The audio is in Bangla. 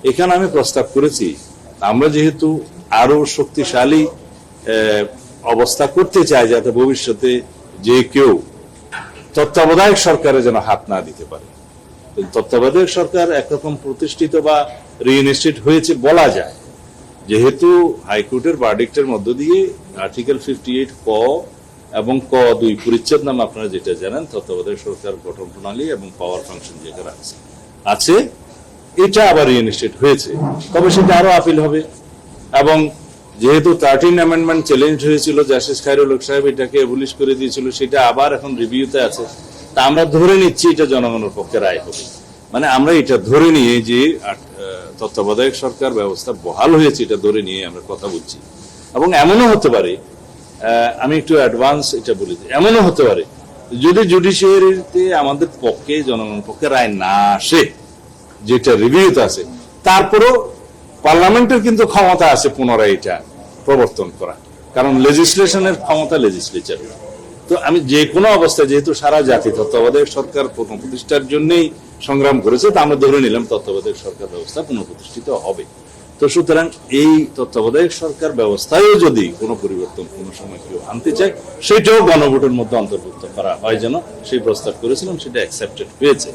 এখানে আমি প্রস্তাব করেছি আমরা যেহেতু আরো শক্তিশালী অবস্থা করতে চাই, যাতে ভবিষ্যতে যে কেউ তত্ত্বাবধায়ক সরকারে যেন হাত না দিতে পারে। তত্ত্বাবধায়ক সরকার একরকম প্রতিষ্ঠিত বা রিইনস্টেট হয়েছে বলা যায়, যেহেতু হাইকোর্টের ভার্ডিক্টের মধ্য দিয়ে আর্টিকেল 58 ক এবং ক 2 পরিচ্ছেদ নামে আপনারা যেটা জানেন, তত্ত্বাবধায়ক সরকার গঠন প্রণালী এবং পাওয়ার ফাংশন যেখানে আছে এটা আবার রিইনস্টেট হয়েছে। তবে সেটা আরো আপিল হবে, এবং যেহেতু 13 অ্যামেন্ডমেন্ট চ্যালেঞ্জ হয়েছিল, জাস্টিস খায়রুল হক সাহেব এটাকে অ্যাবলিশ করে দিয়েছিল, সেটা আবার এখন রিভিউতে আছে। তা আমরা ধরে নিচ্ছি এটা জনগণের পক্ষে রায় হবে, মানে আমরা এটা ধরে নিয়ে যে তত্ত্বাবধায়ক সরকার ব্যবস্থা বহাল হয়েছে এটা ধরে নিয়ে আমরা কথা বলছি। এবং এমনও হতে পারে, আমি একটু অ্যাডভান্স এটা বলি, এমনও হতে পারে যদি জুডিশিয়ারিতে আমাদের পক্ষে জনগণের পক্ষে রায় না আসে, যেটা রিভিউতে আছে, তারপরেও পার্লামেন্টের কিন্তু ক্ষমতা আছে পুনরায় এটা প্রবর্তন করা, কারণ লেজিসলেশনের ক্ষমতা লেজিসলেচার। তো আমি যে কোনো অবস্থায়, যেহেতু সারা জাতি তত্ত্বাবধায়ক সরকার পুনঃপ্রতিষ্ঠার জন্যই সংগ্রাম করেছে, তা আমরা ধরে নিলাম তত্ত্বাবধায়ক সরকার ব্যবস্থা পুনঃপ্রতিষ্ঠিত হবে। তো সুতরাং এই তত্ত্বাবধায়ক সরকার ব্যবস্থায়ও যদি কোনো পরিবর্তন কোনো সময় কেউ আনতে চায়, সেটাও গণভোটের মধ্যে অন্তর্ভুক্ত করা হয় যেন, সেই প্রস্তাব করেছিলাম, সেটা অ্যাকসেপ্টেড হয়েছে।